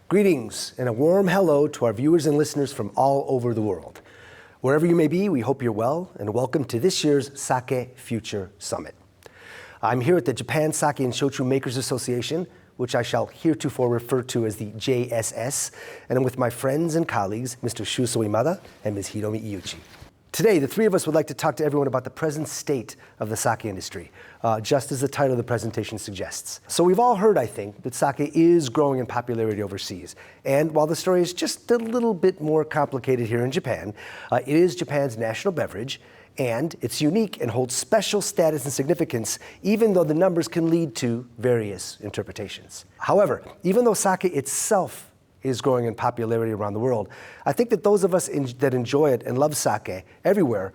Greetings and a warm hello to our viewers and listeners from all over the world. Wherever you may be, we hope you're well and welcome to this year's Sake Future Summit. I'm here at the Japan Sake and Shochu Makers Association, which I shall heretofore refer to as the JSS, and I'm with my friends and colleagues, Mr. Shuso Imada and Ms. Hiromi Iuchi. Today, the three of us would like to talk to everyone about the present state of the sake industry, just as the title of the presentation suggests. So we've all heard, I think, that sake is growing in popularity overseas. And while the story is just a little bit more complicated here in Japan, it is Japan's national beverage, and it's unique and holds special status and significance, even though the numbers can lead to various interpretations. However, even though sake itself is growing in popularity around the world, I think that those of us that enjoy it and love sake everywhere,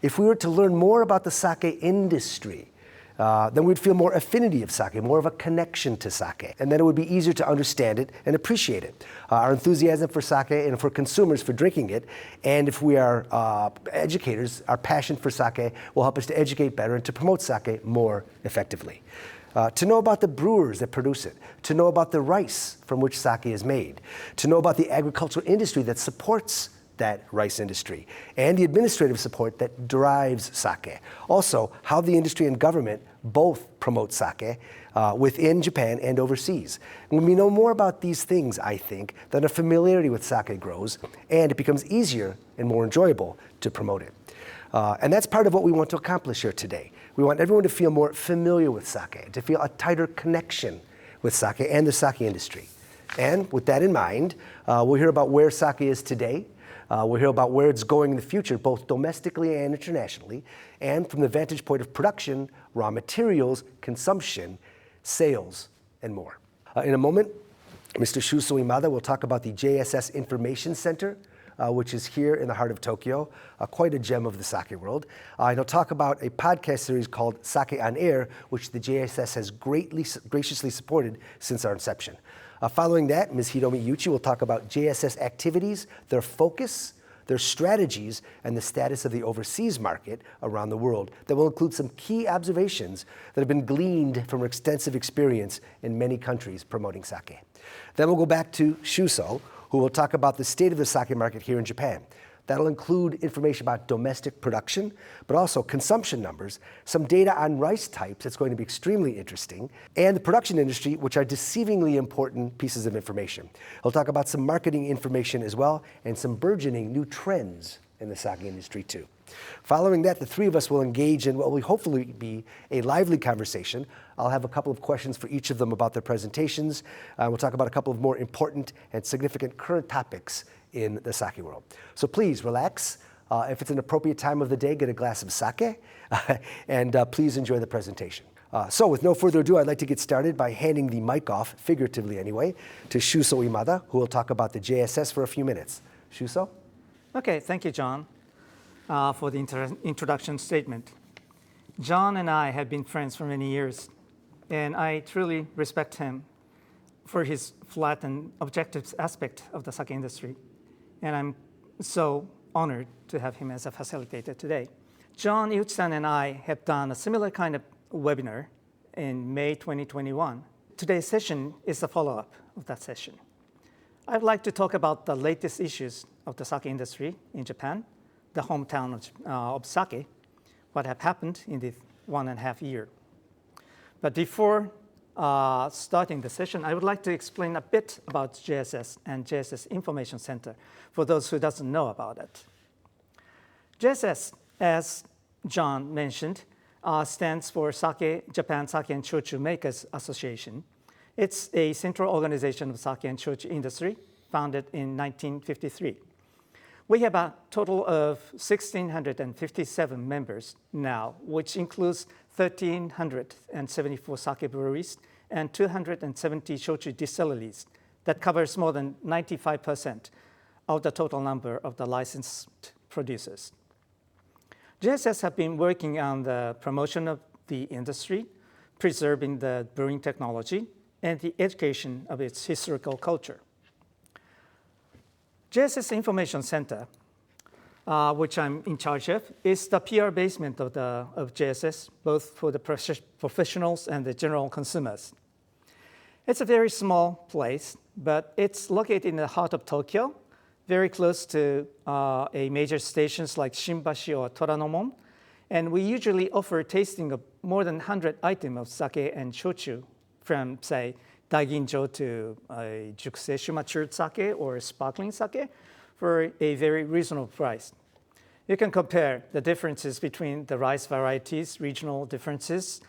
if we were to learn more about the sake industry, then we'd feel more affinity of sake, more of a connection to sake, and then it would be easier to understand it and appreciate it. Our enthusiasm for sake and for consumers for drinking it, and if we are educators, our passion for sake will help us to educate better and to promote sake more effectively. To know about the brewers that produce it, to know about the rice from which sake is made, to know about the agricultural industry that supports that rice industry, and the administrative support that drives sake. Also, how the industry and government both promote sake within Japan and overseas. When we know more about these things, I think, then our familiarity with sake grows, and it becomes easier and more enjoyable to promote it. And that's part of what we want to accomplish here today. We want everyone to feel more familiar with sake, to feel a tighter connection with sake and the sake industry. And with that in mind, we'll hear about where sake is today. We'll hear about where it's going in the future, both domestically and internationally, and from the vantage point of production, raw materials, consumption, sales, and more. In a moment, Mr. Shuso Imada will talk about the JSS Information Center, which is here in the heart of Tokyo, quite a gem of the sake world. And he'll talk about a podcast series called Sake on Air, which the JSS has graciously supported since our inception. Following that, Ms. Hiromi Iuchi will talk about JSS activities, their focus, their strategies, and the status of the overseas market around the world. That will include some key observations that have been gleaned from her extensive experience in many countries promoting sake. Then we'll go back to Shuso, who will talk about the state of the sake market here in Japan. That'll include information about domestic production, but also consumption numbers, some data on rice types that's going to be extremely interesting, and the production industry, which are deceivingly important pieces of information. He'll talk about some marketing information as well, and some burgeoning new trends in the sake industry too. Following that, the three of us will engage in what will hopefully be a lively conversation. I'll have a couple of questions for each of them about their presentations. We'll talk about a couple of more important and significant current topics in the sake world. So please relax. If it's an appropriate time of the day, get a glass of sake, and please enjoy the presentation. So with no further ado, I'd like to get started by handing the mic off, figuratively anyway, to Shuso Imada, who will talk about the JSS for a few minutes. Shuso? Okay, thank you, John, for the introduction statement. John and I have been friends for many years, and I truly respect him for his flat and objective aspect of the sake industry. And I'm so honored to have him as a facilitator today. John, Iuchi-san, and I have done a similar kind of webinar in May 2021. Today's session is a follow-up of that session. I'd like to talk about the latest issues of the sake industry in Japan, the hometown of sake, what have happened in this 1.5 years. But before starting the session, I would like to explain a bit about JSS and JSS Information Center for those who doesn't know about it. JSS, as John mentioned, stands for Japan Sake and Shochu Makers Association. It's a central organization of sake and shochu industry, founded in 1953. We have a total of 1,657 members now, which includes 1,374 sake breweries and 270 shochu distilleries. That covers more than 95% of the total number of the licensed producers. JSS have been working on the promotion of the industry, preserving the brewing technology, and the education of its historical culture. JSS Information Center, which I'm in charge of, is the PR basement of JSS, both for the professionals and the general consumers. It's a very small place, but it's located in the heart of Tokyo, very close to a major stations like Shimbashi or Toranomon. And we usually offer tasting of more than 100 items of sake and shochu, from, say, daiginjo to jukuseishu matured sake or sparkling sake for a very reasonable price. You can compare the differences between the rice varieties, regional differences,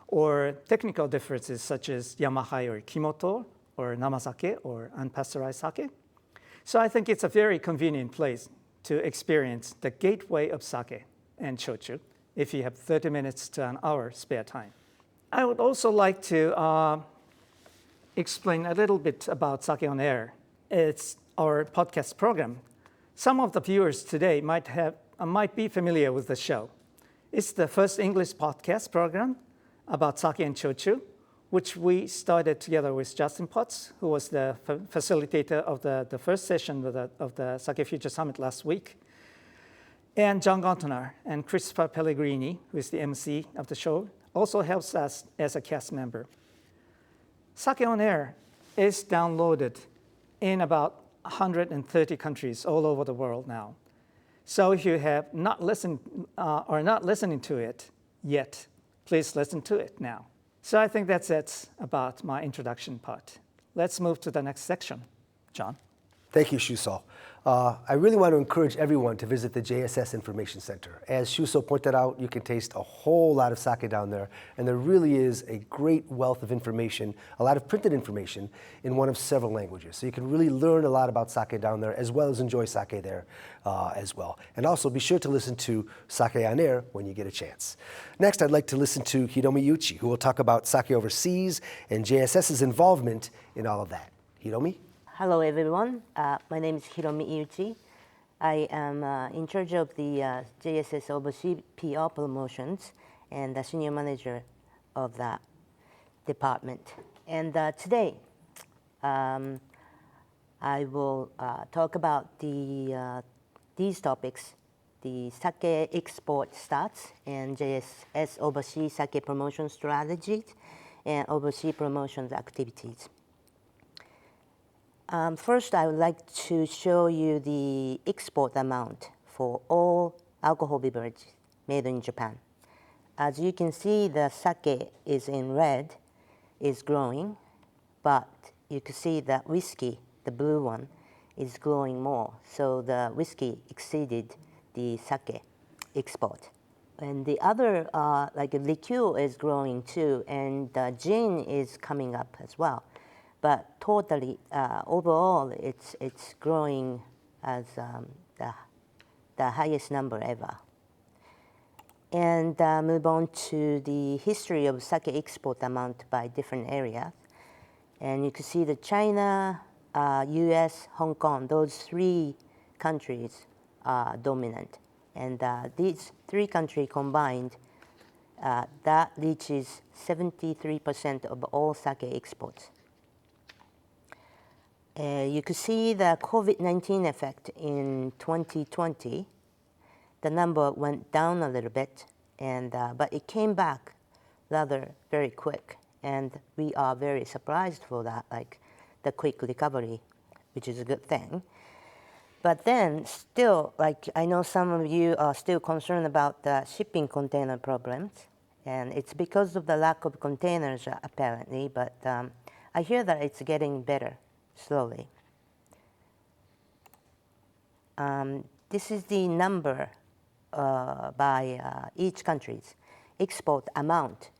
or technical differences such as Yamahai or Kimoto, or Namazake, or unpasteurized sake. So I think it's a very convenient place to experience the gateway of sake and shochu if you have 30 minutes to an hour spare time. I would also like to explain a little bit about Sake on Air. It's our podcast program. Some of the viewers today might be familiar with the show. It's the first English podcast program about sake and shochu, which we started together with Justin Potts, who was the facilitator of the first session of the Sake Future Summit last week, and John Gauntner and Christopher Pellegrini, who is the MC of the show, also helps us as a cast member. Sake on Air is downloaded in about 130 countries all over the world now. So if you have not listened or not listening to it yet, please listen to it now. So I think that's it about my introduction part. Let's move to the next section. John? Thank you, Shuso. I really want to encourage everyone to visit the JSS Information Center. As Shuso pointed out, you can taste a whole lot of sake down there, and there really is a great wealth of information, a lot of printed information in one of several languages. So you can really learn a lot about sake down there, as well as enjoy sake there as well. And also be sure to listen to Sake on Air when you get a chance. Next, I'd like to listen to Hiromi Iuchi, who will talk about sake overseas and JSS's involvement in all of that. Hiromi? Hello, everyone. My name is Hiromi Iuchi. I am in charge of the JSS Overseas PR Promotions and the senior manager of that department. And today, I will talk about these topics: the sake export stats and JSS Overseas Sake Promotion Strategies and Overseas Promotions Activities. First, I would like to show you the export amount for all alcohol beverages made in Japan. As you can see, the sake is in red, is growing, but you can see that whiskey, the blue one, is growing more. So the whiskey exceeded the sake export. And the other, like a liqueur, is growing too, and gin is coming up as well. But totally, overall, it's growing as the highest number ever. And move on to the history of sake export amount by different areas. And you can see that China, US, Hong Kong, those three countries are dominant. And these three countries combined, that reaches 73% of all sake exports. You could see the COVID-19 effect in 2020. The number went down a little bit, but it came back rather very quick. And we are very surprised for that, like the quick recovery, which is a good thing. But then still, like I know some of you are still concerned about the shipping container problems. And it's because of the lack of containers, apparently. But I hear that it's getting better. Slowly. This is the number by each country's export amount,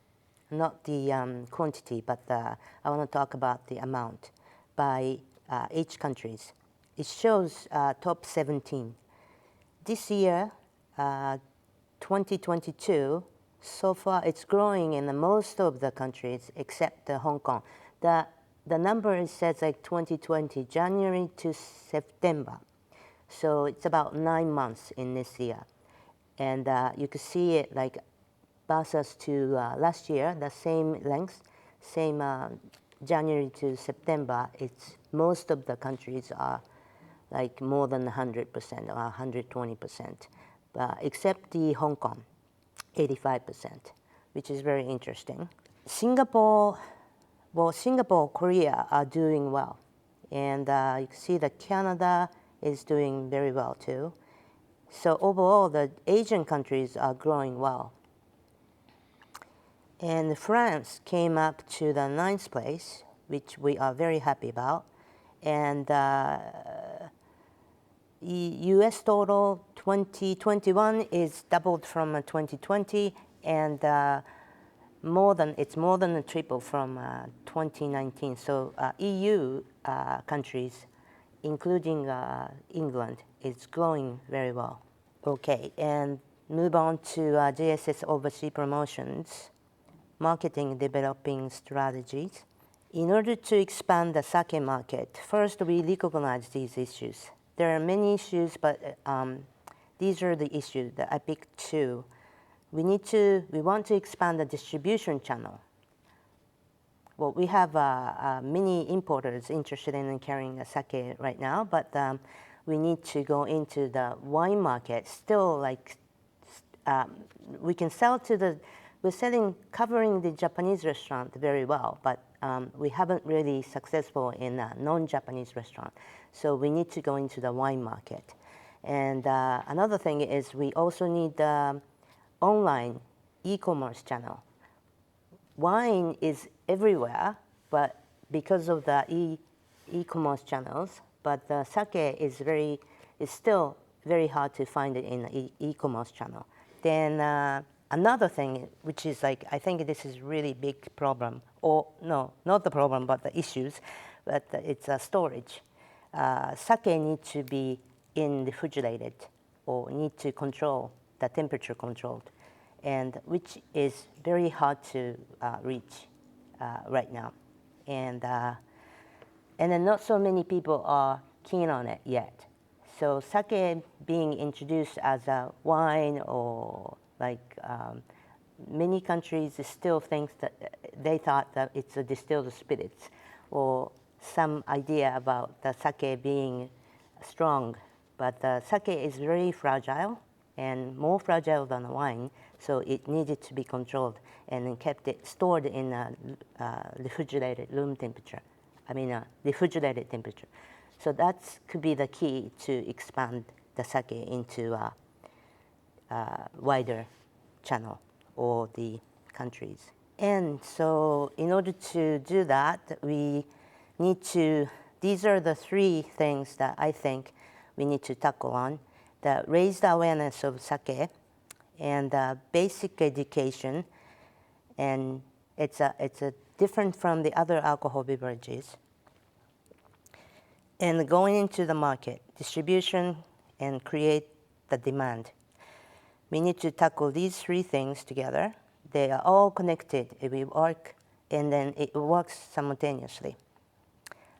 not the quantity, but I want to talk about the amount by each country's. It shows top 17. This year, 2022, so far it's growing in most of the countries except Hong Kong. The number says like 2020, January to September. So it's about 9 months in this year. And you can see it like versus to last year, the same length, same January to September. It's most of the countries are like more than 100% or 120%, except the Hong Kong, 85%, which is very interesting. Singapore, Korea are doing well And you can see that Canada is doing very well too. So overall, the Asian countries are growing well. And France came up to the 9th place, which we are very happy about. And US total 2021 is doubled from 2020, and it's more than a triple from 2019. So EU countries, including England, is growing very well. Okay, and move on to JSS overseas promotions, marketing developing strategies. In order to expand the sake market, first we recognize these issues. There are many issues, but these are the issues that I picked two. We want to expand the distribution channel. Well, we have many importers interested in carrying sake right now, but we need to go into the wine market. Still, we can sell covering the Japanese restaurant very well, but we haven't really successful in a non-Japanese restaurant. So we need to go into the wine market. And another thing is we also need the online e-commerce channel. Wine is everywhere, but because of the e-commerce channels, but the sake is still very hard to find it in the e-commerce channel. Then another thing, which is I think this is really big problem, or no, not the problem, but the issues, but it's storage. Sake needs to be refrigerated, or need to control the temperature controlled, and which is very hard to reach right now. And then not so many people are keen on it yet. So sake being introduced as a wine, or many countries still think that they thought that it's a distilled spirits, or some idea about the sake being strong. But the sake is very fragile, and more fragile than wine, so it needed to be controlled and then stored in a refrigerated temperature. So that could be the key to expand the sake into a wider channel or the countries. And so in order to do that, these are the three things that I think we need to tackle on: raise the awareness of sake, and basic education, and it's different from the other alcohol beverages. And going into the market, distribution, and create the demand. We need to tackle these three things together. They are all connected. We work, and then it works simultaneously,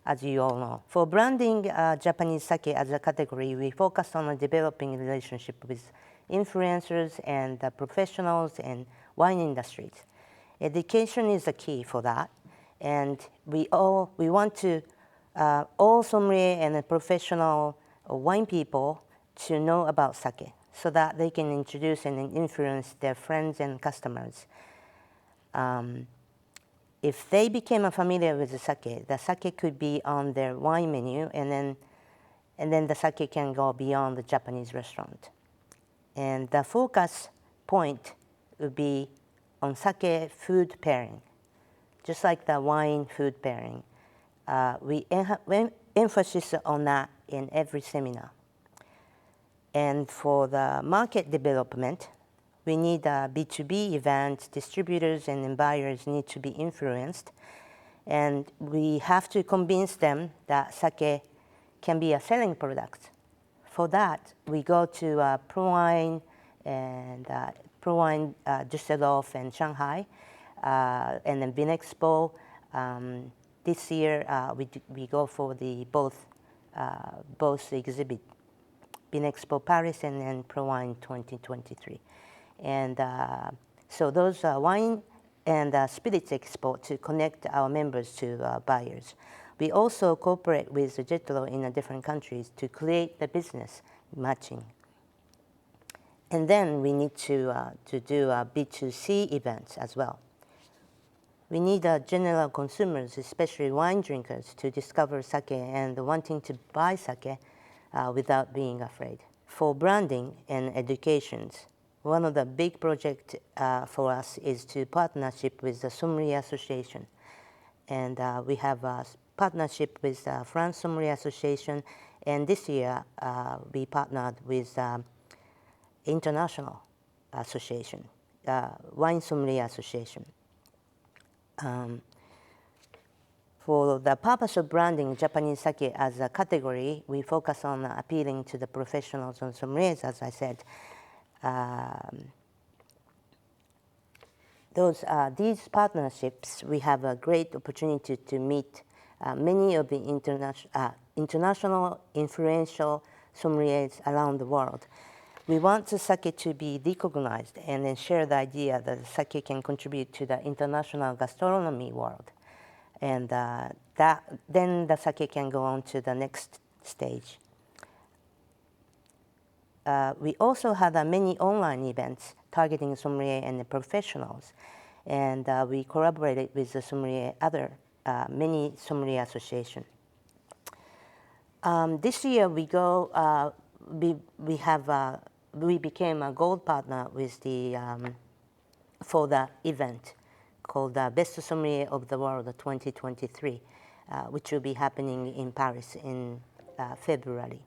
as you all know. For branding Japanese sake as a category, we focus on developing relationship with influencers and professionals and wine industries. Education is the key for that, and we want to all sommelier and professional wine people to know about sake, so that they can introduce and influence their friends and customers. If they became familiar with the sake could be on their wine menu, and then the sake can go beyond the Japanese restaurant. And the focus point would be on sake food pairing, just like the wine food pairing. We emphasis on that in every seminar. And for the market development, we need B2B events. Distributors and buyers need to be influenced, and we have to convince them that sake can be a selling product. For that, we go to ProWine and ProWine Düsseldorf and Shanghai, and then Vinexpo. This year, we go for both exhibit, Vinexpo Paris and then ProWine 2023. And so those wine and spirits expo to connect our members to buyers. We also cooperate with Jetro in different countries to create the business matching. And then we need to do B2C events as well. We need general consumers, especially wine drinkers, to discover sake and wanting to buy sake without being afraid. For branding and educations, one of the big projects for us is to partnership with the Sommelier Association. And we have a partnership with the France Sommelier Association, and this year we partnered with International Association, Wine Sommelier Association. For the purpose of branding Japanese sake as a category, we focus on appealing to the professionals and sommeliers, as I said. These partnerships, we have a great opportunity to meet many of the international influential sommeliers around the world. We want the sake to be recognized and then share the idea that the sake can contribute to the international gastronomy world. And then the sake can go on to the next stage. We also had many online events targeting sommelier and the professionals. And we collaborated with the sommelier, many sommelier associations. This year we became a gold partner with for the event called the Best Sommelier of the World 2023, which will be happening in Paris in February.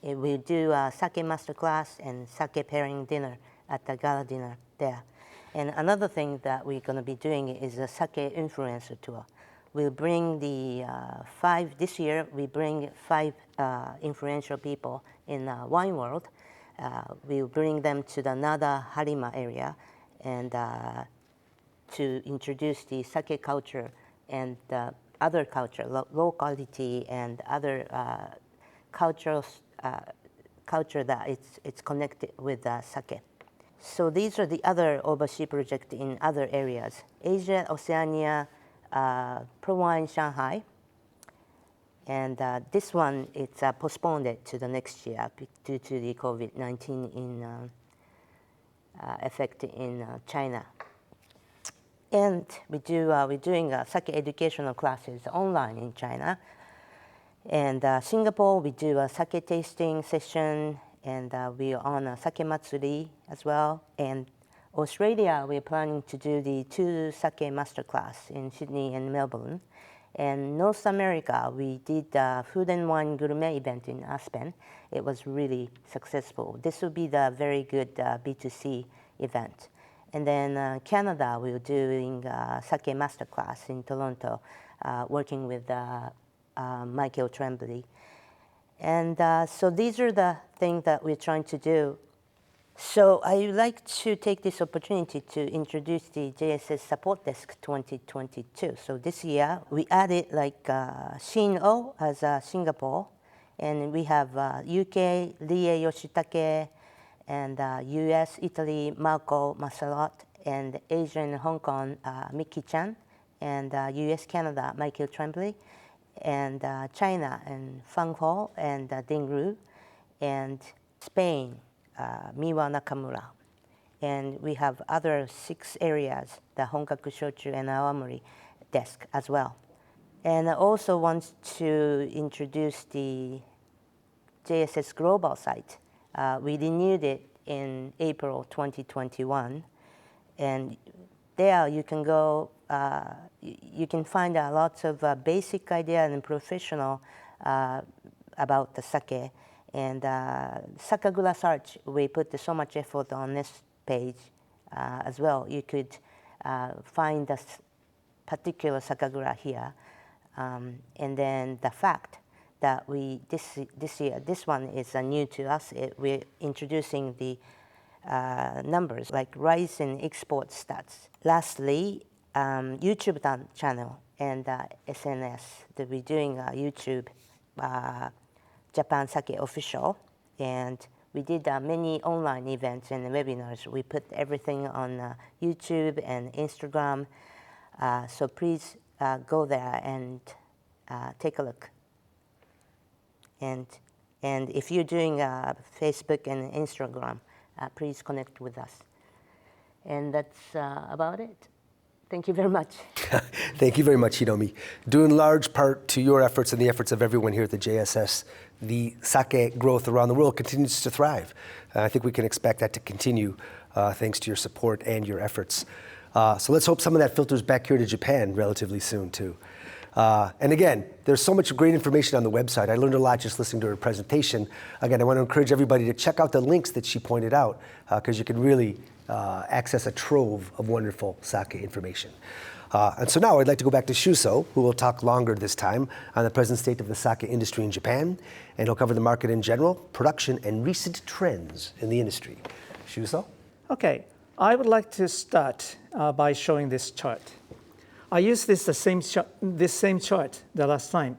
We'll do a sake masterclass and sake pairing dinner at the gala dinner there. And another thing that we're going to be doing is a sake influencer tour. We'll bring this year we bring 5 influential people in the wine world. We'll bring them to the Nada Harima area and to introduce the sake culture and other culture, locality and other culture that it's connected with sake. So these are the other overseas projects in other areas. Asia, Oceania, Pro Wine Shanghai. And this one, it's postponed to the next year due to the COVID-19 effect in China. And we're doing sake educational classes online in China. And Singapore, we do a sake tasting session, and we are on a sake matsuri as well. And Australia, we're planning to do the 2 sake masterclass in Sydney and Melbourne. And North America, we did a food and wine gourmet event in Aspen. It was really successful. This will be the very good B2C event. And then Canada, we're doing a sake masterclass in Toronto, working with Michael Tremblay. And so these are the things that we're trying to do. So I would like to take this opportunity to introduce the JSS Support Desk 2022. So this year, we added like Shin-O as Singapore, and we have UK, Rie Yoshitake, and US, Italy, Marco Masalot, and Asia and Hong Kong, Mickey Chan, and US, Canada, Michael Tremblay, and China, and Fang Ho, and Ding Ru, and Spain, Miwa Nakamura. And we have other 6 areas, the Honkaku Shochu and Awamori desk as well. And I also want to introduce the JSS Global site. We renewed it in April 2021. And there you can go, you can find lots of basic idea and professional about the sake. And Sakagura search, we put so much effort on this page as well. You could find the particular Sakagura here. And then the fact that this year, this one is new to us. We're introducing the numbers like rise in export stats. Lastly, YouTube channel and SNS. We're doing YouTube Japan Sake Official, and we did many online events and webinars. We put everything on YouTube and Instagram, so please go there and take a look. And if you're doing Facebook and Instagram, please connect with us. And that's about it. Thank you very much. Thank you very much, Hiromi. Due in large part to your efforts and the efforts of everyone here at the JSS, the sake growth around the world continues to thrive. I think we can expect that to continue thanks to your support and your efforts. So let's hope some of that filters back here to Japan relatively soon, too. And again, there's so much great information on the website. I learned a lot just listening to her presentation. Again, I want to encourage everybody to check out the links that she pointed out because you can really access a trove of wonderful sake information. And so now I'd like to go back to Shuso, who will talk longer this time on the present state of the sake industry in Japan, and he'll cover the market in general, production, and recent trends in the industry. Shuso? Okay, I would like to start by showing this chart. I used this same chart the last time,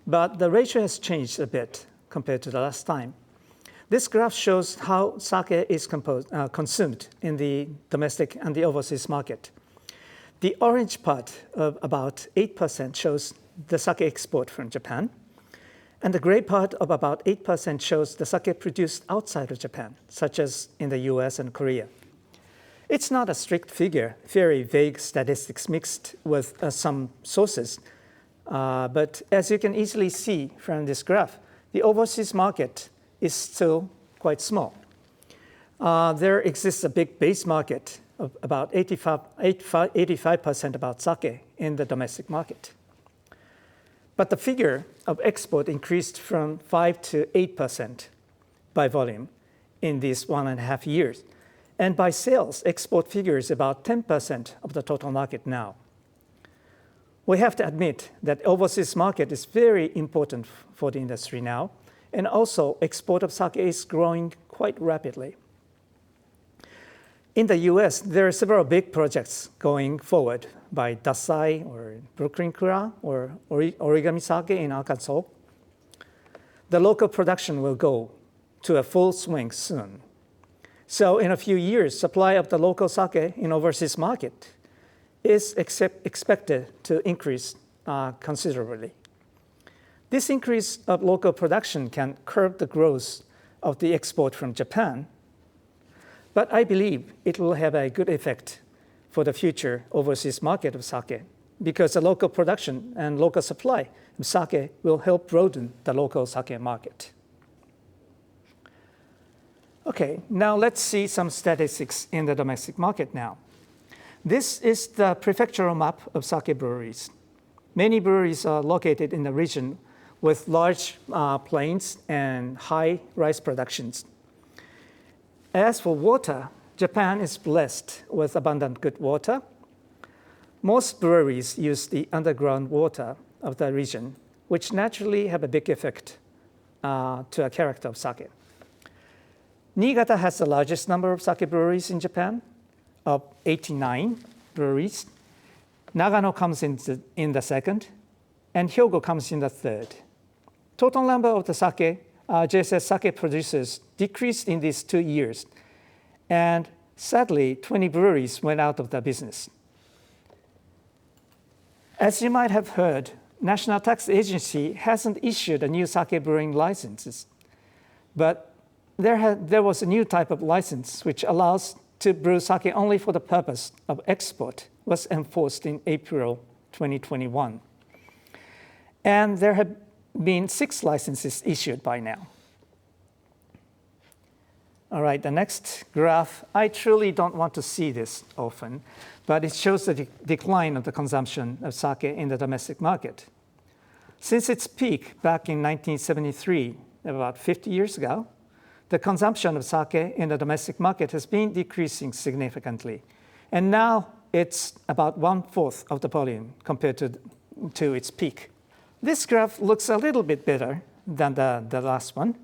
but the ratio has changed a bit compared to the last time. This graph shows how sake is consumed in the domestic and the overseas market. The orange part of about 8% shows the sake export from Japan, and the gray part of about 8% shows the sake produced outside of Japan, such as in the US and Korea. It's not a strict figure, very vague statistics mixed with some sources. But as you can easily see from this graph, the overseas market is still quite small. There exists a big base market of about 85% about sake in the domestic market. But the figure of export increased from 5 to 8% by volume in these 1.5 years. And by sales, export figure is about 10% of the total market now. We have to admit that overseas market is very important for the industry now, and also export of sake is growing quite rapidly. In the US, there are several big projects going forward by Dasai or Brooklyn Kura or Origami Sake in Arkansas. The local production will go to a full swing soon. So in a few years, supply of the local sake in overseas market is expected to increase considerably. This increase of local production can curb the growth of the export from Japan, but I believe it will have a good effect for the future overseas market of sake because the local production and local supply of sake will help broaden the local sake market. Okay, now let's see some statistics in the domestic market now. This is the prefectural map of sake breweries. Many breweries are located in the region with large plains and high rice productions. As for water, Japan is blessed with abundant good water. Most breweries use the underground water of the region, which naturally have a big effect to a character of sake. Niigata has the largest number of sake breweries in Japan, of 89 breweries. Nagano comes in the second, and Hyogo comes in the third. Total number of the sake, JSS sake producers decreased in these 2 years, and sadly, 20 breweries went out of the business. As you might have heard, National Tax Agency hasn't issued a new sake brewing licenses, but there was a new type of license which allows to brew sake only for the purpose of export, was enforced in April 2021. And there have been 6 licenses issued by now. All right, the next graph, I truly don't want to see this often, but it shows the decline of the consumption of sake in the domestic market. Since its peak back in 1973, about 50 years ago, the consumption of sake in the domestic market has been decreasing significantly. And now it's about 1/4 of the volume compared to its peak. This graph looks a little bit better than the last one.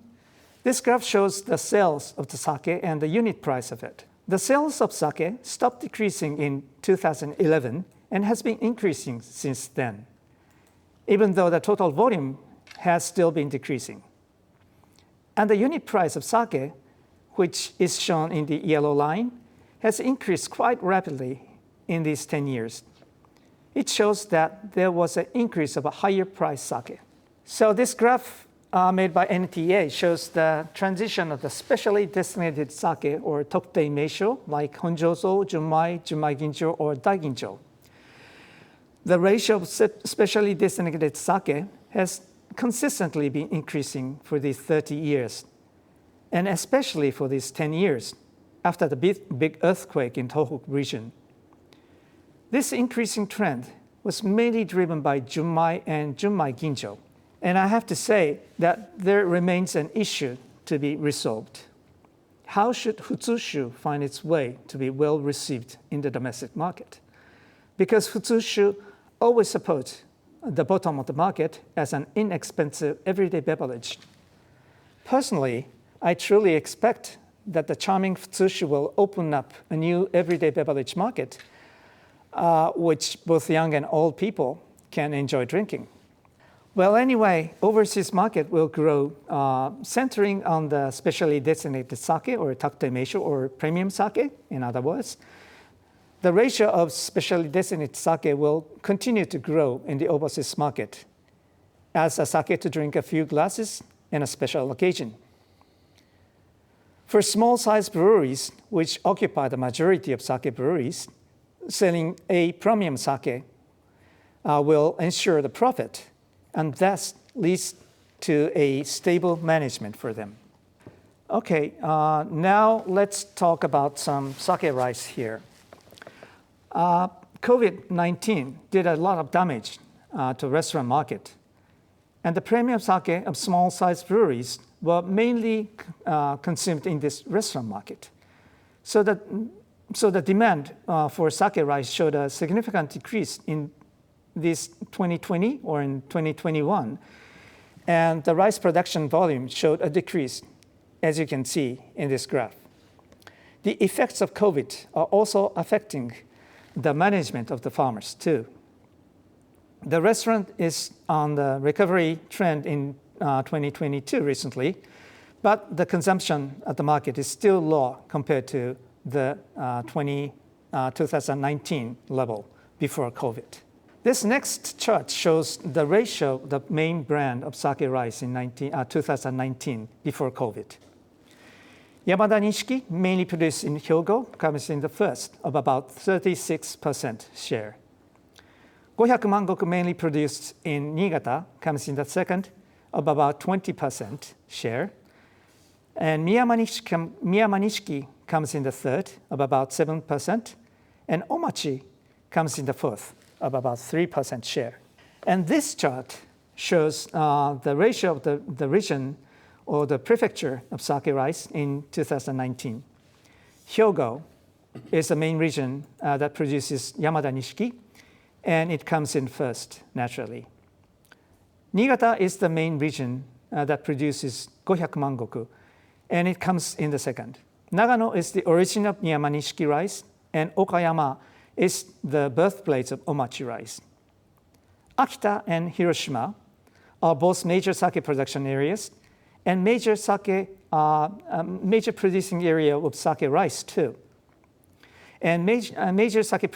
This graph shows the sales of the sake and the unit price of it. The sales of sake stopped decreasing in 2011 and has been increasing since then, even though the total volume has still been decreasing. And the unit price of sake, which is shown in the yellow line, has increased quite rapidly in these 10 years. It shows that there was an increase of a higher price sake. So this graph made by NTA shows the transition of the specially designated sake or Tokutei Meisho, like Honjozo, Junmai, Junmai Ginjo, or Daiginjo, The ratio of specially designated sake has consistently been increasing for these 30 years, and especially for these 10 years after the big earthquake in Tohoku region. This increasing trend was mainly driven by Junmai and Junmai Ginjo, and I have to say that there remains an issue to be resolved. How should Futsushu find its way to be well received in the domestic market? Because Futsushu always supports the bottom of the market as an inexpensive everyday beverage. Personally, I truly expect that the charming Futsushu will open up a new everyday beverage market, which both young and old people can enjoy drinking. Well, anyway, overseas market will grow, centering on the specially designated sake, or takute meisho, or premium sake, in other words. The ratio of specially designated sake will continue to grow in the overseas market as a sake to drink a few glasses in a special occasion. For small-sized breweries, which occupy the majority of sake breweries, selling a premium sake will ensure the profit, and thus leads to a stable management for them. Okay, now let's talk about some sake rice here. COVID-19 did a lot of damage to restaurant market, and the premium sake of small-sized breweries were mainly consumed in this restaurant market. So the demand for sake rice showed a significant decrease in this 2020 or in 2021, and the rice production volume showed a decrease, as you can see in this graph. The effects of COVID are also affecting the management of the farmers too. The restaurant is on the recovery trend in 2022 recently, but the consumption at the market is still low compared to the 2019 level before COVID. This next chart shows the ratio of the main brand of sake rice in 2019 before COVID. Yamada Nishiki, mainly produced in Hyogo, comes in the first of about 36% share. 500 Mangoku, mainly produced in Niigata, comes in the second of about 20% share. And Miyama Nishiki comes in the third of about 7%. And Omachi comes in the fourth of about 3% share. And this chart shows the ratio of the region or the prefecture of sake rice in 2019. Hyogo is the main region that produces Yamada Nishiki, and it comes in first, naturally. Niigata is the main region that produces 500 Mangoku, and it comes in the second. Nagano is the origin of Miyama Nishiki rice, and Okayama is the birthplace of Omachi rice. Akita and Hiroshima are both major sake production areas, and major producing area of sake rice too. And major sake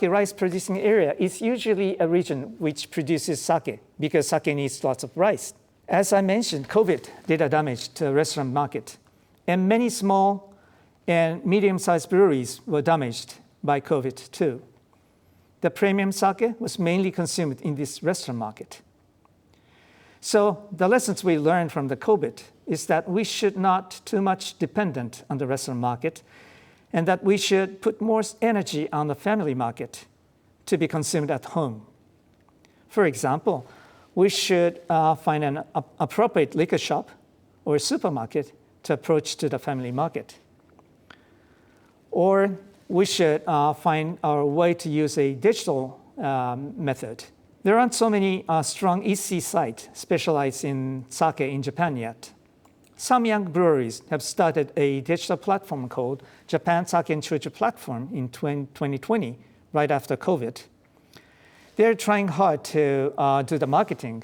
rice producing area is usually a region which produces sake, because sake needs lots of rice. As I mentioned, COVID did a damage to the restaurant market, and many small and medium-sized breweries were damaged by COVID too. The premium sake was mainly consumed in this restaurant market. So the lessons we learned from the COVID is that we should not too much dependent on the restaurant market, and that we should put more energy on the family market to be consumed at home. For example, we should find an appropriate liquor shop or supermarket to approach to the family market. Or we should find our way to use a digital method. There aren't so many strong EC sites specialized in sake in Japan yet. Some young breweries have started a digital platform called Japan Sake and Shochu Platform in 2020, right after COVID. They're trying hard to do the marketing,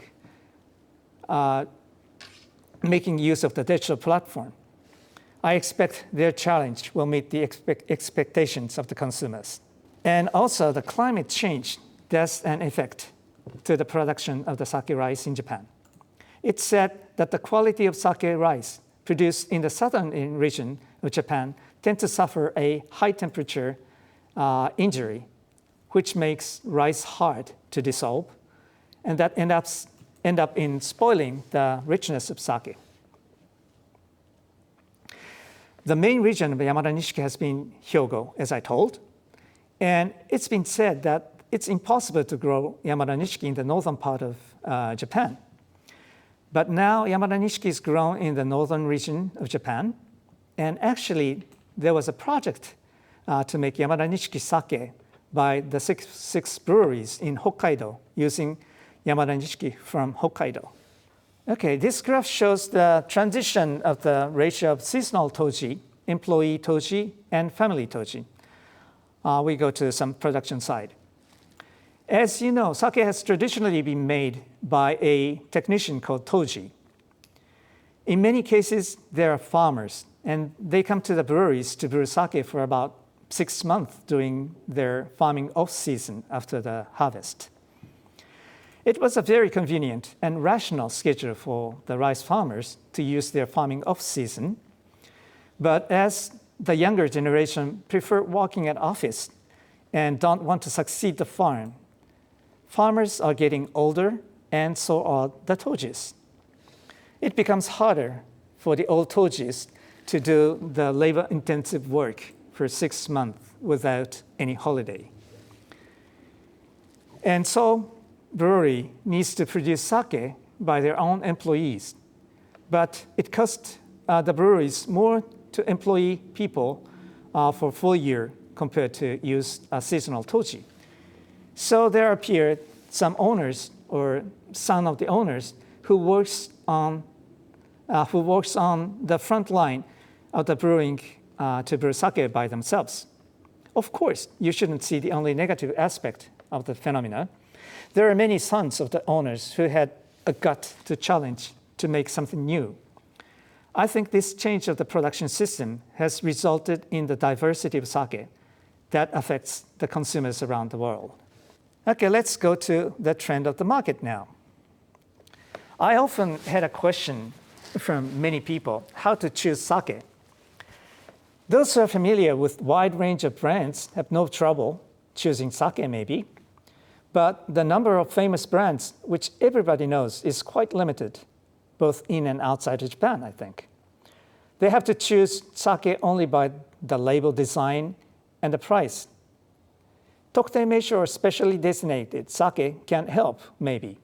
making use of the digital platform. I expect their challenge will meet the expectations of the consumers. And also, the climate change does an effect to the production of the sake rice in Japan. It's said that the quality of sake rice produced in the southern region of Japan tend to suffer a high temperature injury which makes rice hard to dissolve, and that end up in spoiling the richness of sake. The main region of Yamada Nishiki has been Hyogo, as I told, and it's been said that it's impossible to grow Yamada Nishiki in the northern part of Japan. But now Yamada Nishiki is grown in the northern region of Japan, and actually there was a project to make Yamada Nishiki sake by the six breweries in Hokkaido using Yamada Nishiki from Hokkaido. Okay, this graph shows the transition of the ratio of seasonal toji, employee toji, and family toji. We go to some production side. As you know, sake has traditionally been made by a technician called toji. In many cases, there are farmers, and they come to the breweries to brew sake for about 6 months during their farming off-season after the harvest. It was a very convenient and rational schedule for the rice farmers to use their farming off-season. But as the younger generation prefer working at office and don't want to succeed the farm, farmers are getting older, and so are the tojis. It becomes harder for the old tojis to do the labor-intensive work for 6 months without any holiday. And so brewery needs to produce sake by their own employees, but it costs the breweries more to employ people for a full year compared to use seasonal toji. So there appeared some owners or son of the owners who works on the front line of the brewing to brew sake by themselves. Of course, you shouldn't see the only negative aspect of the phenomena. There are many sons of the owners who had a gut to challenge to make something new. I think this change of the production system has resulted in the diversity of sake that affects the consumers around the world. Okay, let's go to the trend of the market now. I often had a question from many people, how to choose sake. Those who are familiar with wide range of brands have no trouble choosing sake maybe, but the number of famous brands, which everybody knows, is quite limited, both in and outside of Japan, I think. They have to choose sake only by the label design and the price. Tokutei Meisho or specially designated sake can help, maybe.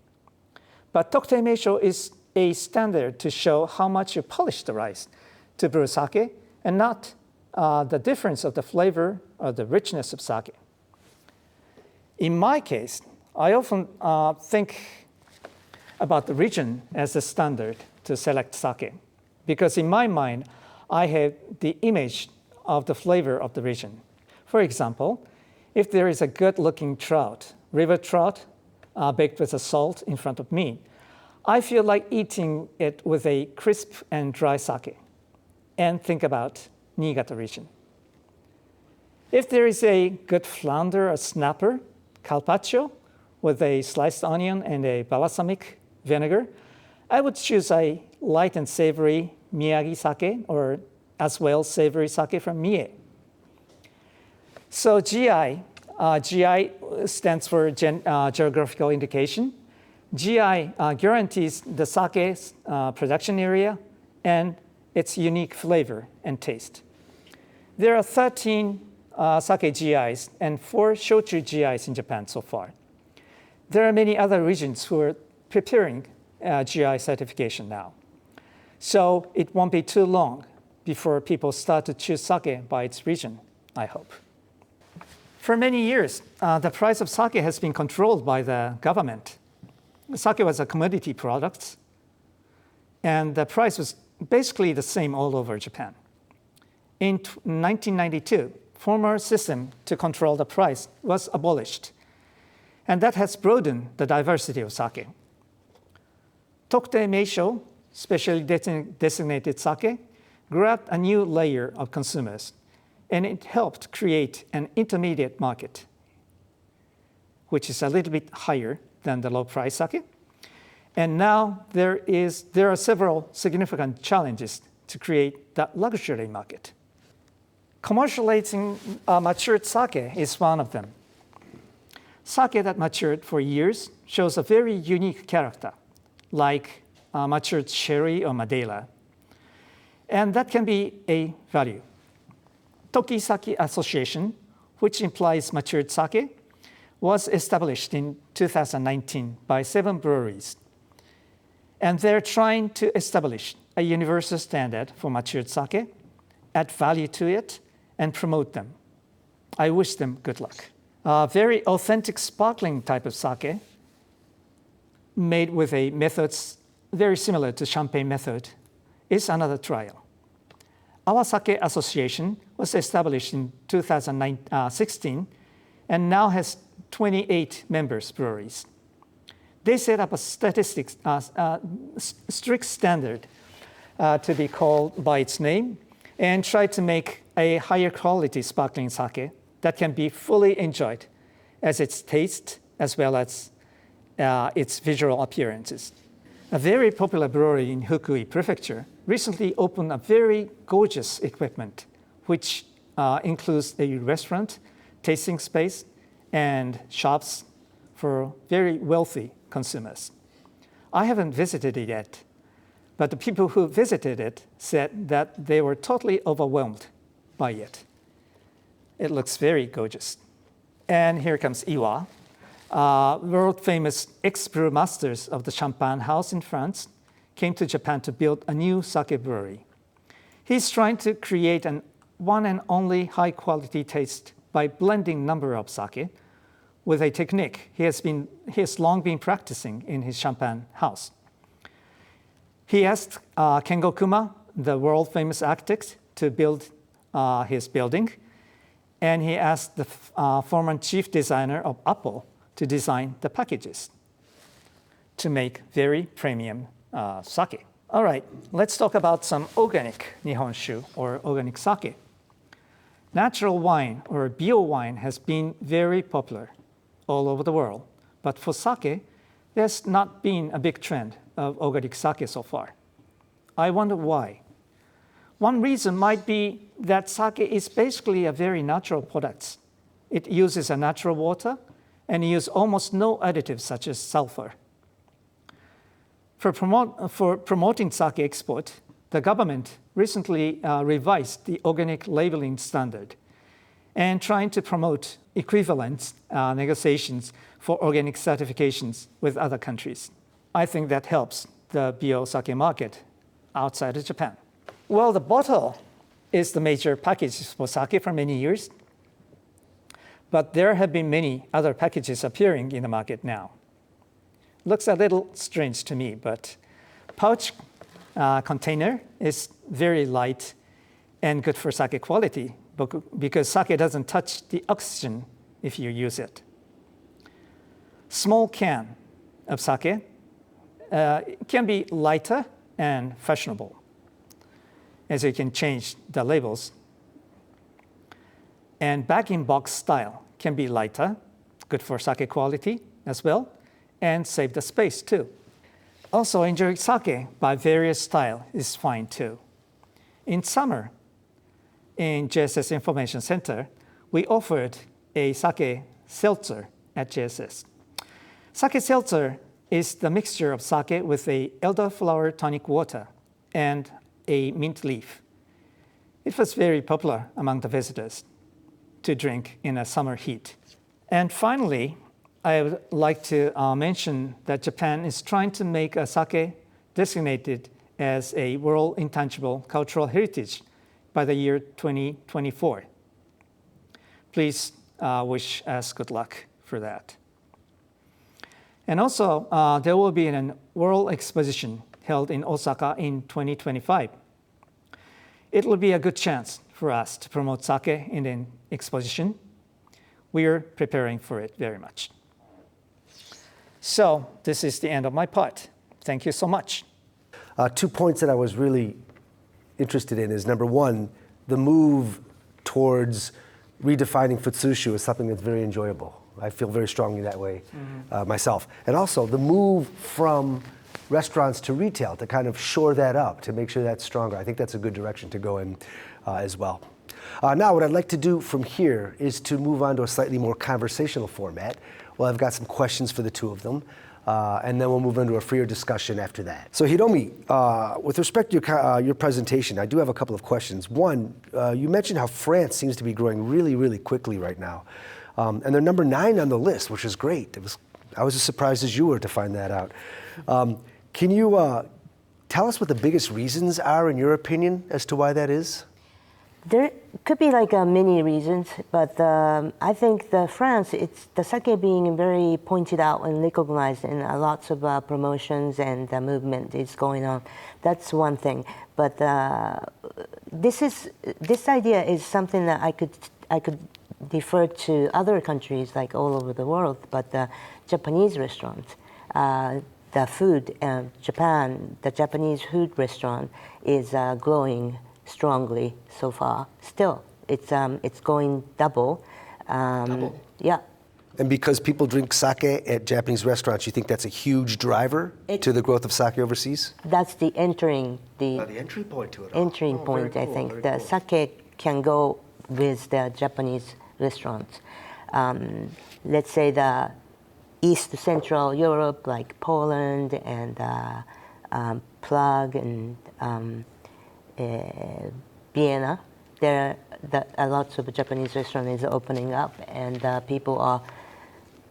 But Tokutei Meisho is a standard to show how much you polish the rice to brew sake, and not the difference of the flavor or the richness of sake. In my case, I often think about the region as a standard to select sake, because in my mind, I have the image of the flavor of the region. For example, if there is a good-looking trout, river trout, baked with a salt in front of me, I feel like eating it with a crisp and dry sake, and think about Niigata region. If there is a good flounder or snapper, carpaccio, with a sliced onion and a balsamic vinegar, I would choose a light and savory Miyagi sake, or as well savory sake from Mie. So GI stands for geographical indication. GI guarantees the sake's production area and its unique flavor and taste. There are 13 sake GIs and 4 Shochu GIs in Japan so far. There are many other regions who are preparing GI certification now. So it won't be too long before people start to choose sake by its region, I hope. For many years, the price of sake has been controlled by the government. Sake was a commodity product, and the price was basically the same all over Japan. In 1992, former system to control the price was abolished, and that has broadened the diversity of sake. Tokutei Meisho, specially designated sake, grabbed a new layer of consumers, and it helped create an intermediate market, which is a little bit higher than the low-price sake. And now there are several significant challenges to create that luxury market. Commercializing matured sake is one of them. Sake that matured for years shows a very unique character, like matured sherry or Madeira. And that can be a value. Toki Sake Association, which implies matured sake, was established in 2019 by 7 breweries. And they're trying to establish a universal standard for matured sake, add value to it, and promote them. I wish them good luck. A very authentic sparkling type of sake made with a method very similar to champagne method is another trial. Our Sake Association was established in 2016 and now has 28 members breweries. They set up a strict standard to be called by its name and try to make a higher quality sparkling sake that can be fully enjoyed as its taste as well as its visual appearances. A very popular brewery in Fukui Prefecture recently opened a very gorgeous equipment, which includes a restaurant, tasting space, and shops for very wealthy consumers. I haven't visited it yet, but the people who visited it said that they were totally overwhelmed by it. It looks very gorgeous. And here comes Iwa, world-famous ex-brewmasters of the Champagne House in France came to Japan to build a new sake brewery. He's trying to create an one and only high-quality taste by blending number of sake with a technique he has long been practicing in his Champagne House. He asked Kengo Kuma, the world-famous architect, to build his building, and he asked the former chief designer of Apple to design the packages to make very premium sake. All right, let's talk about some organic Nihonshu or organic sake. Natural wine or bio wine has been very popular all over the world, but for sake, there's not been a big trend of organic sake so far. I wonder why. One reason might be that sake is basically a very natural product. It uses a natural water and uses almost no additives such as sulfur. For promoting sake export, the government recently revised the organic labeling standard and trying to promote equivalent negotiations for organic certifications with other countries. I think that helps the bio sake market outside of Japan. Well, the bottle is the major package for sake for many years, but there have been many other packages appearing in the market now. Looks a little strange to me, but pouch container is very light and good for sake quality because sake doesn't touch the oxygen if you use it. Small can of sake can be lighter and fashionable, as you can change the labels. And bag-in-box style can be lighter, good for sake quality as well, and save the space too. Also, enjoying sake by various style is fine too. In summer, in JSS Information Center, we offered a sake seltzer at JSS. Sake seltzer is the mixture of sake with a elderflower tonic water and a mint leaf. It was very popular among the visitors to drink in a summer heat. And finally, I would like to mention that Japan is trying to make a sake designated as a World Intangible Cultural Heritage by the year 2024. Please wish us good luck for that. And also, there will be a world exposition held in Osaka in 2025. It will be a good chance for us to promote sake in an exposition. We are preparing for it very much. So this is the end of my part. Thank you so much. 2 points that I was really interested in is, number one, the move towards redefining futsushu is something that's very enjoyable. I feel very strongly that way myself. And also the move from restaurants to retail to kind of shore that up, to make sure that's stronger. I think that's a good direction to go in as well. Now, what I'd like to do from here is to move on to a slightly more conversational format Well, I've got some questions for the two of them, and then we'll move into a freer discussion after that. So Hiromi, with respect to your presentation, I do have a couple of questions. One, you mentioned how France seems to be growing really, really quickly right now. And they're number 9 on the list, which is great. I was as surprised as you were to find that out. Can you tell us what the biggest reasons are, in your opinion, as to why that is? There could be like many reasons, but I think France, it's the sake being very pointed out and recognized, and lots of promotions and movement is going on. That's one thing. But this idea is something that I could defer to other countries, like all over the world. But Japanese restaurants, the food, Japan, the Japanese food restaurant is growing strongly so far. Still, it's going double. Double? Yeah. And because people drink sake at Japanese restaurants, you think that's a huge driver to the growth of sake overseas? That's the entry point to it. Entering point, I think. The sake can go with the Japanese restaurants. Let's say the East Central Europe, like Poland and Prague and Vienna, there are lots of Japanese restaurants opening up, and people are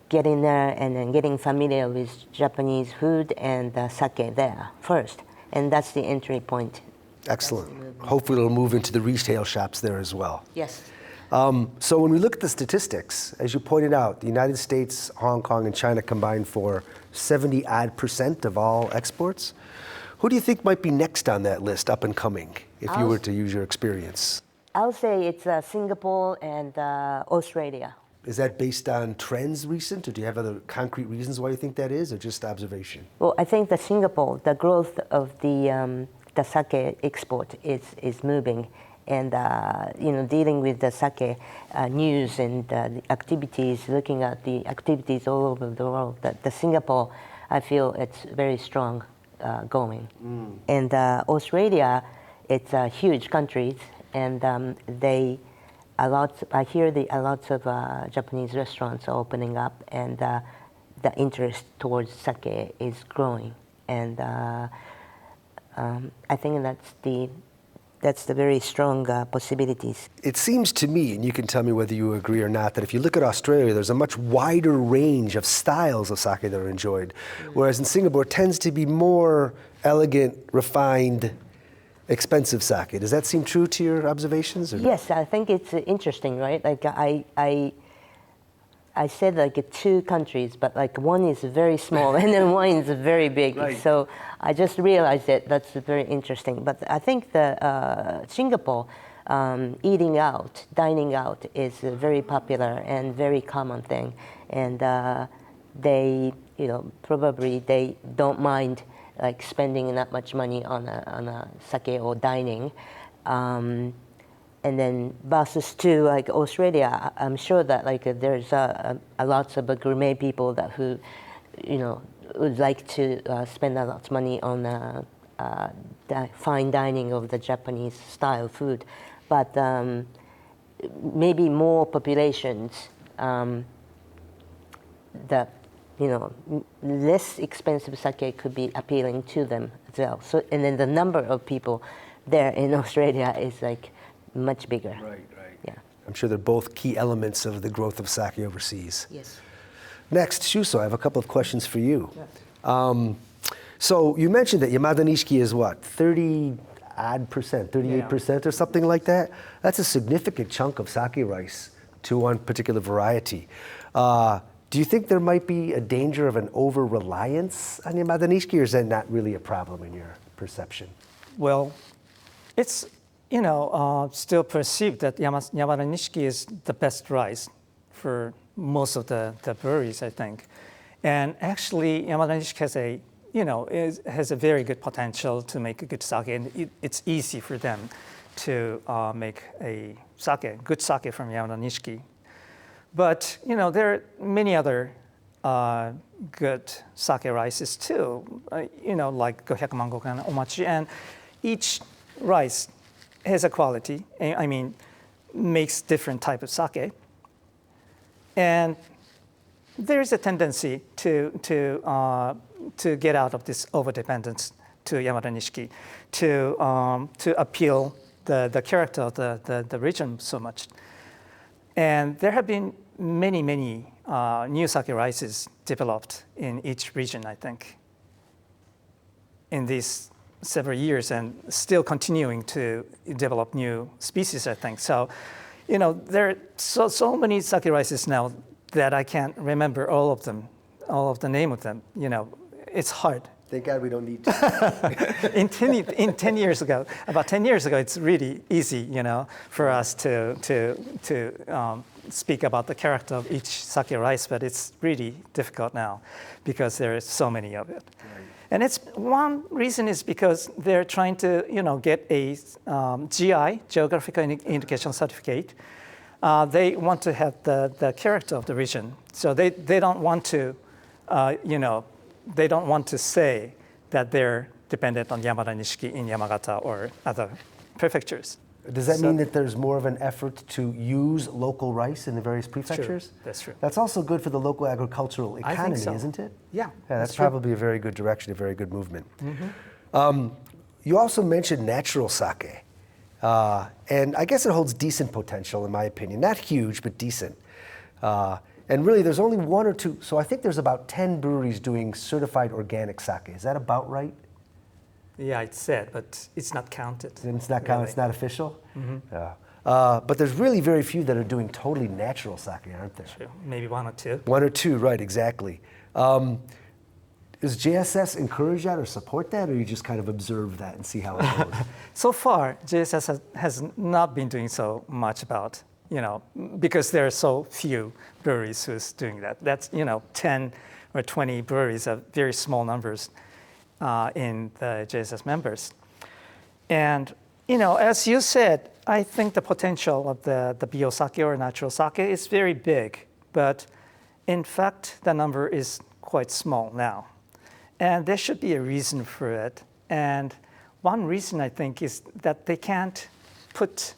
getting there and then getting familiar with Japanese food and sake there first, and that's the entry point. Excellent. Hopefully it'll move into the retail shops there as well. Yes. So when we look at the statistics, as you pointed out, the United States, Hong Kong, and China combined for 70% of all exports. Who do you think might be next on that list, up and coming, if you were to use your experience? I'll say it's Singapore and Australia. Is that based on trends recent, or do you have other concrete reasons why you think that is, or just observation? Well, I think that Singapore, the growth of the sake export is moving, and dealing with the sake news and the activities, looking at the activities all over the world. The Singapore, I feel it's very strong going, and Australia, it's a huge country, and I hear a lot of Japanese restaurants are opening up, and the interest towards sake is growing, and I think that's the very strong possibilities. It seems to me, and you can tell me whether you agree or not, that if you look at Australia, there's a much wider range of styles of sake that are enjoyed, whereas in Singapore it tends to be more elegant, refined, expensive sake. Does that seem true to your observations? Or yes, I think it's interesting, right? Like I said like 2 countries, but like one is very small and then one is very big. Right. So I just realized that that's very interesting. But I think the Singapore eating out, dining out is a very popular and very common thing, and they, probably they don't mind like spending that much money on a sake or dining. And then versus to like Australia, I'm sure that like there's a lots of gourmet people that who, would like to spend a lot of money on the fine dining of the Japanese style food, but maybe more populations that less expensive sake could be appealing to them as well. So and then the number of people there in Australia is like much bigger. Right. Yeah. I'm sure they're both key elements of the growth of sake overseas. Yes. Next, Shuso, I have a couple of questions for you. Yes. So you mentioned that Imada Nishiki is what, 30-odd percent, 38% or something like that? That's a significant chunk of sake rice to one particular variety. Do you think there might be a danger of an over-reliance on Imada Nishiki, or is that not really a problem in your perception? Well, it's still perceived that Yamada Nishiki is the best rice for most of the breweries, I think. And actually, Yamada Nishiki has a very good potential to make a good sake, and it's easy for them to make a good sake from Yamada Nishiki. But there are many other good sake rices too, like Gohyaku Mangokan and Omachi, and each rice has a quality. Makes different type of sake, and there's a tendency to get out of this overdependence to Yamada Nishiki, to appeal the character of the region so much. And there have been many new sake rices developed in each region, I think, in these several years, and still continuing to develop new species, I think. So, there are so many sake rices now that I can't remember all of them, all of the name of them. It's hard. Thank God we don't need to. in 10 years ago, about 10 years ago, it's really easy, for us to speak about the character of each sake rice, but it's really difficult now because there are so many of it. Right. And it's one reason is because they're trying to, get a GI, geographical indication certificate. They want to have the character of the region, so they don't want to, they don't want to say that they're dependent on Yamada Nishiki in Yamagata or other prefectures. Does that mean that there's more of an effort to use local rice in the various prefectures? True. That's true. That's also good for the local agricultural economy, I think so. Isn't it? Yeah, that's probably a very good direction, a very good movement. Mm-hmm. You also mentioned natural sake, and I guess it holds decent potential, in my opinion. Not huge, but decent. And really, there's only one or two. So I think there's about 10 breweries doing certified organic sake. Is that about right? Yeah, it's said, but it's not counted. It's not counted. Really. It's not official. Mm-hmm. But there's really very few that are doing totally natural sake, aren't there? True. Maybe one or two. One or two, right? Exactly. Does JSS encourage that or support that, or you just kind of observe that and see how it goes? So far, JSS has not been doing so much about, because there are so few breweries who's doing that. That's, 10 or 20 breweries are very small numbers in the JSS members. And, as you said, I think the potential of the bio sake or natural sake is very big, but in fact, the number is quite small now. And there should be a reason for it. And one reason, I think, is that they can't put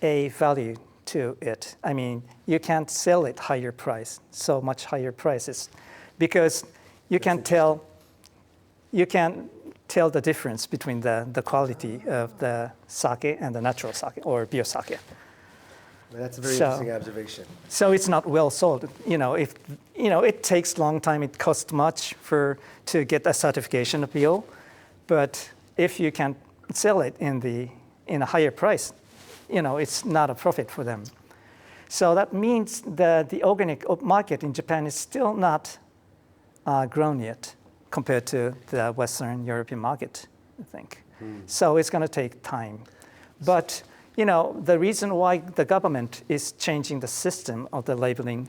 a value to it. I mean, you can't sell it higher price, so much higher prices, because you can't tell the difference between the quality of the sake and the natural sake or bio sake. That's a very interesting observation. So it's not well sold. If it takes a long time, it costs much to get a certification of bio, but if you can sell it in a higher price, it's not a profit for them. So that means that the organic market in Japan is still not grown yet compared to the Western European market, I think. So it's going to take time. But the reason why the government is changing the system of the labeling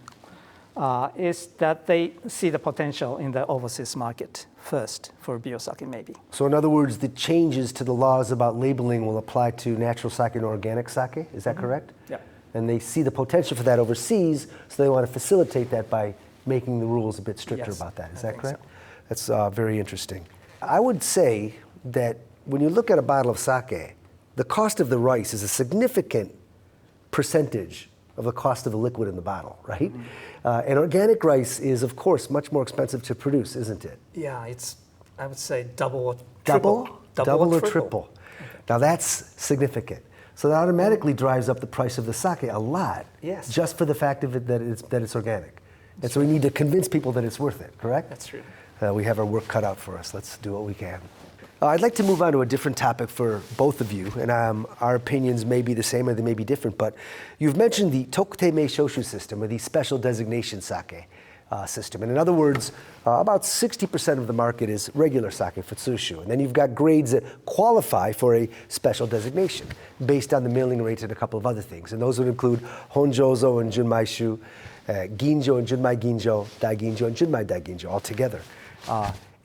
is that they see the potential in the overseas market first for bio sake, maybe. So in other words, the changes to the laws about labeling will apply to natural sake and organic sake, is that correct? Yeah. And they see the potential for that overseas, so they want to facilitate that by making the rules a bit stricter about that. Is that correct? So. That's very interesting. I would say that when you look at a bottle of sake, the cost of the rice is a significant percentage of the cost of the liquid in the bottle, right? And organic rice is, of course, much more expensive to produce, isn't it? Yeah, it's, I would say, double or triple. Double or triple. Okay. Now that's significant. So that automatically drives up the price of the sake a lot, yes, just for the fact of it that it's organic. And so we need to convince people that it's worth it, correct? That's true. We have our work cut out for us. Let's do what we can. I'd like to move on to a different topic for both of you, and our opinions may be the same or they may be different, but you've mentioned the Tokutei-mei Shoshu system, or the special designation sake system. And in other words, about 60% of the market is regular sake, futsushu, and then you've got grades that qualify for a special designation based on the milling rate and a couple of other things. And those would include Honjozo and Junmaishu, Ginjo and Junmai Ginjo, Daiginjo and Junmai Daiginjo altogether.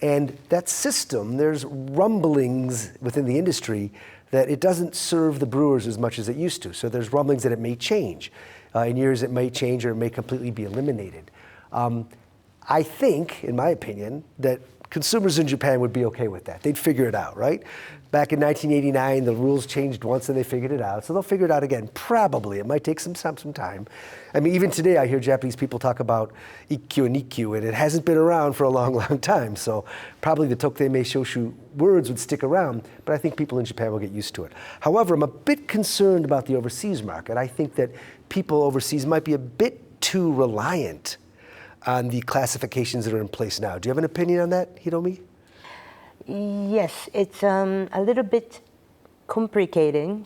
And that system, there's rumblings within the industry that it doesn't serve the brewers as much as it used to. So there's rumblings that it may change. In years it may change or it may completely be eliminated. I think, in my opinion, that consumers in Japan would be okay with that. They'd figure it out, right? Back in 1989, the rules changed once and they figured it out. So they'll figure it out again. Probably. It might take some time. I mean, even today I hear Japanese people talk about ikkyu and ikkyu, and it hasn't been around for a long, long time. So probably the tokutei shoshu words would stick around, but I think people in Japan will get used to it. However, I'm a bit concerned about the overseas market. I think that people overseas might be a bit too reliant on the classifications that are in place now. Do you have an opinion on that, Hiromi? Yes, it's a little bit complicating.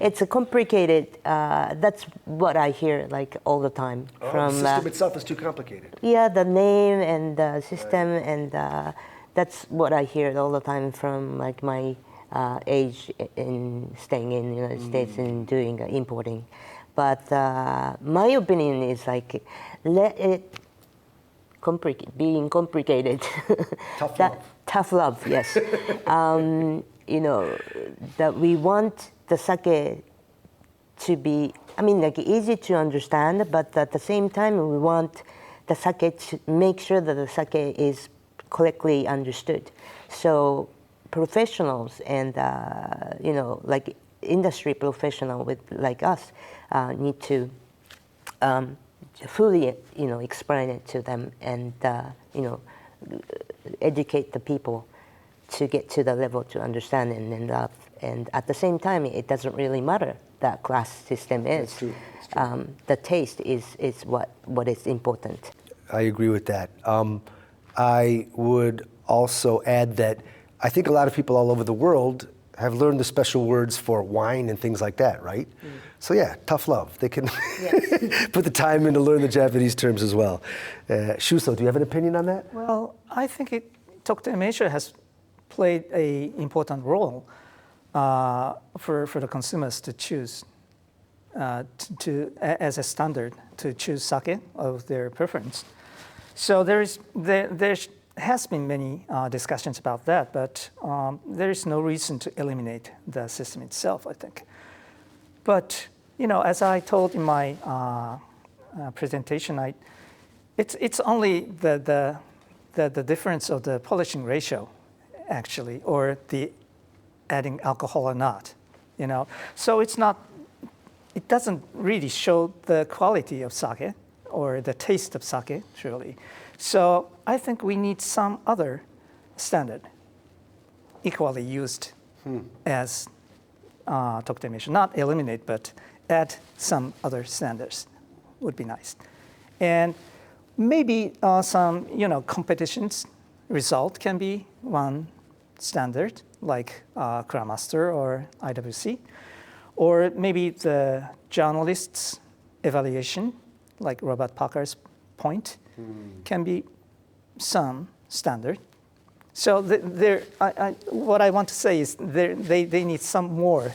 It's a complicated, that's what I hear like all the time. The system itself is too complicated. Yeah, the name and the system, and that's what I hear all the time from like my age in staying in the United States and doing importing. But my opinion is like, let it being complicated. Tough love. Tough love, yes. You know, that we want the sake to be, I mean, like easy to understand, but at the same time, we want the sake to make sure that the sake is correctly understood. So professionals and, you know, like industry professional with like us need to fully, you know, explain it to them and, you know, educate the people to get to the level to understand and love. And at the same time, it doesn't really matter that class system is. That's true. That's true. The taste is what is important. I agree with that. I would also add that I think a lot of people all over the world have learned the special words for wine and things like that, right? So yeah, tough love. They can put the time in to learn the Japanese terms as well. Shuso, do you have an opinion on that? Well, I think tokutei Asia has played an important role for the consumers to choose as a standard to choose sake of their preference. So there has been many discussions about that, but there is no reason to eliminate the system itself, I think. But you know, as I told in my presentation, it's only the difference of the polishing ratio, actually, or the adding alcohol or not, you know. So it doesn't really show the quality of sake or the taste of sake, truly. So I think we need some other standard equally used as tokutei Asia. Not eliminate, but add some other standards would be nice. And maybe some, you know, competitions result can be one standard, like Cramaster or IWC, or maybe the journalists' evaluation, like Robert Parker's point, can be some standard. So what I want to say is they need some more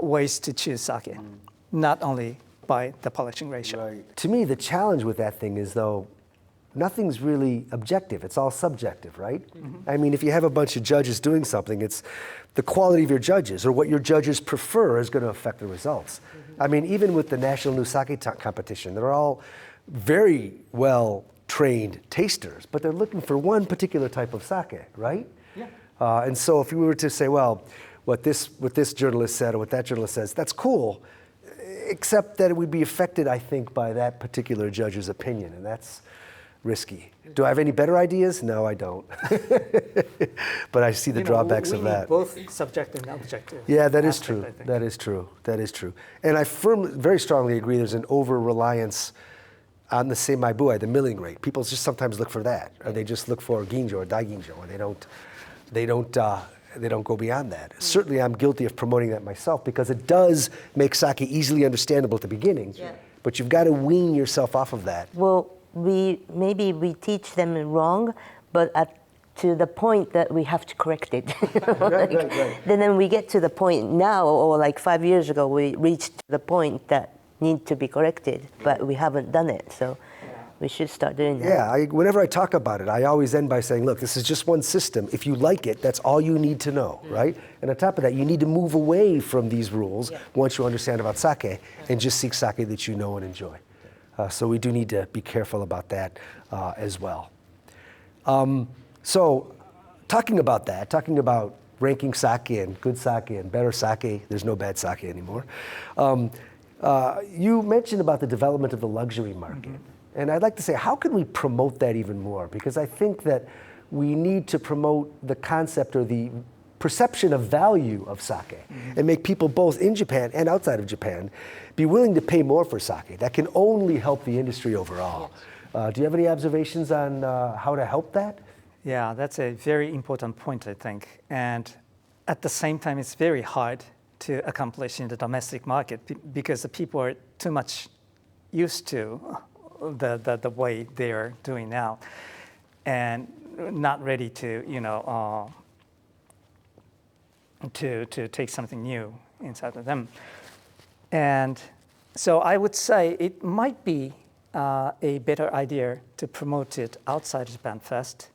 ways to choose sake, not only by the polishing ratio. Right. To me, the challenge with that thing is, though, nothing's really objective. It's all subjective, right? I mean, if you have a bunch of judges doing something, it's the quality of your judges or what your judges prefer is going to affect the results. I mean, even with the National New Sake competition, they're all very well trained tasters, but they're looking for one particular type of sake, right? Yeah. And so if we were to say, well, what this journalist said or what that journalist says, that's cool, except that it would be affected, I think, by that particular judge's opinion, and that's risky. Do I have any better ideas? No, I don't. But I see the drawbacks of that. Both subjective and objective. Yeah, that is true. I think. That is true. That is true. And I very strongly agree there's an over-reliance on the seimai-buai, the milling rate. People just sometimes look for that, or they just look for ginjo or daiginjo, or they don't go beyond that. Certainly I'm guilty of promoting that myself because it does make sake easily understandable at the beginning, but you've got to wean yourself off of that. Well, we teach them wrong, but to the point that we have to correct it. Right. Then we get to the point now, or like 5 years ago, we reached the point that need to be corrected, but we haven't done it. So we should start doing that. Yeah, whenever I talk about it, I always end by saying, look, this is just one system. If you like it, that's all you need to know, right? And on top of that, you need to move away from these rules once you understand about sake and just seek sake that you know and enjoy. So we do need to be careful about that as well. So, talking about that, talking about ranking sake and good sake and better sake, there's no bad sake anymore. You mentioned about the development of the luxury market. And I'd like to say, how can we promote that even more? Because I think that we need to promote the concept or the perception of value of sake and make people both in Japan and outside of Japan be willing to pay more for sake. That can only help the industry overall. Do you have any observations on how to help that? Yeah, that's a very important point, I think. And at the same time, it's very hard to accomplish in the domestic market because the people are too much used to the way they are doing now and not ready to, to take something new inside of them. And so I would say it might be a better idea to promote it outside Japan first,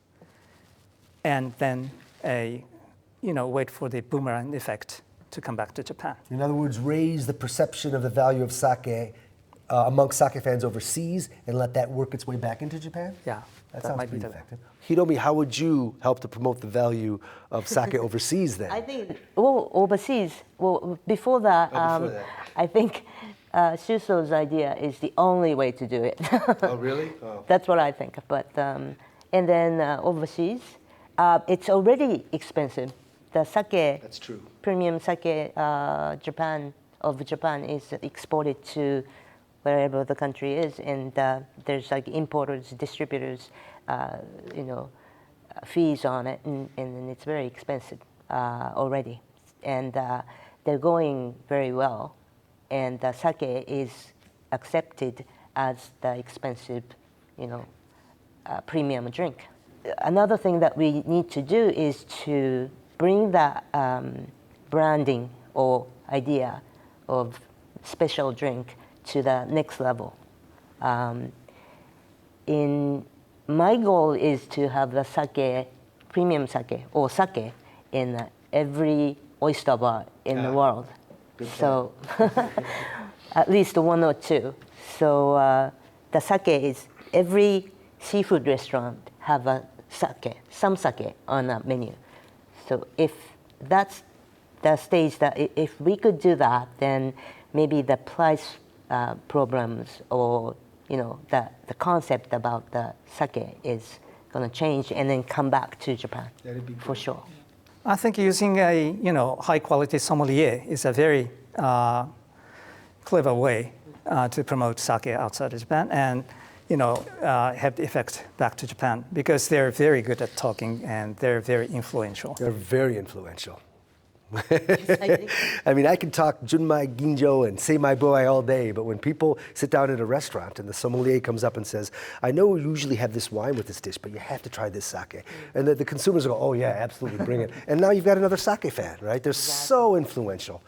and then wait for the boomerang effect to come back to Japan. In other words, raise the perception of the value of sake amongst sake fans overseas and let that work its way back into Japan? Yeah, that that sounds might pretty be the effective. Hiromi, how would you help to promote the value of sake overseas then? I think, overseas, before that, I think Shuso's idea is the only way to do it. Oh, really? Oh. That's what I think. But and then overseas, it's already expensive. The sake, That's true. premium sake, Japan is exported to wherever the country is, and there's like importers, distributors, fees on it, and it's very expensive already. And they're going very well, and sake is accepted as the expensive, premium drink. Another thing that we need to do is to bring that branding or idea of special drink to the next level. My goal is to have the sake, premium sake, or sake in every oyster bar in the world. So at least one or two. So the sake is every seafood restaurant have a some sake on a menu. So if that's the stage that if we could do that, then maybe the price problems or the concept about the sake is going to change and then come back to Japan. That'd be for sure. I think using a high quality sommelier is a very clever way to promote sake outside of Japan and have the effect back to Japan because they're very good at talking and they're very influential. They're very influential. I mean, I can talk Junmai Ginjo and Sei Mai Boai all day, but when people sit down at a restaurant and the sommelier comes up and says, I know we usually have this wine with this dish, but you have to try this sake. And the consumers go, oh yeah, absolutely, bring it. And now you've got another sake fan, right? They're so influential.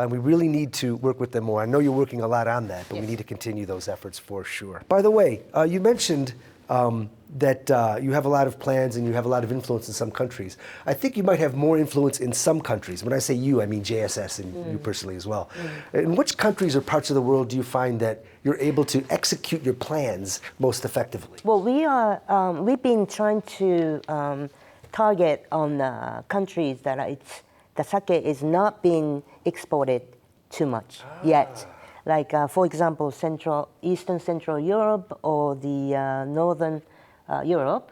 We really need to work with them more. I know you're working a lot on that, but we need to continue those efforts for sure. By the way, you mentioned that you have a lot of plans and you have a lot of influence in some countries. I think you might have more influence in some countries. When I say you, I mean JSS and you personally as well. In which countries or parts of the world do you find that you're able to execute your plans most effectively? Well, we've been trying to target on countries that the sake is not being exported too much yet. Like, for example, Eastern Central Europe or the Northern Europe,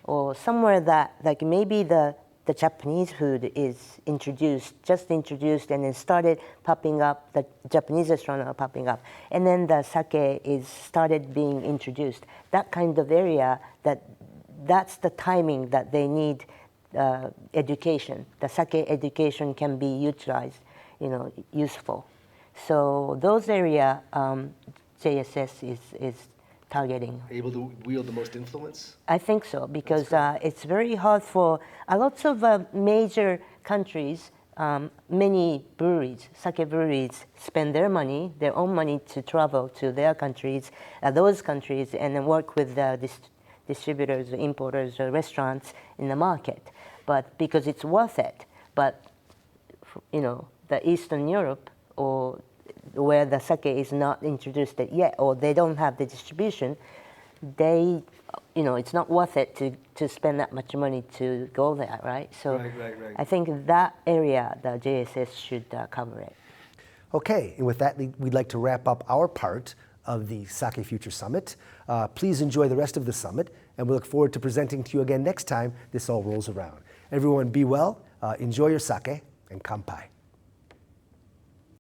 or somewhere that like maybe the Japanese food is just introduced and then started popping up, the Japanese restaurants are popping up, and then the sake is started being introduced. That kind of area, that's the timing that they need education. The sake education can be utilized, useful. So those area JSS is targeting. Able to wield the most influence? I think so, because it's very hard for lots of major countries, many breweries, sake breweries, spend their own money to travel to their countries, those countries, and then work with distributors, importers, restaurants in the market. But because it's worth it. But, the Eastern Europe, or where the sake is not introduced yet, or they don't have the distribution, they it's not worth it to spend that much money to go there, right? So Right. I think that area, the JSS should cover it. Okay, and with that, we'd like to wrap up our part of the Sake Future Summit. Please enjoy the rest of the summit, and we look forward to presenting to you again next time this all rolls around. Everyone be well, enjoy your sake, and kanpai.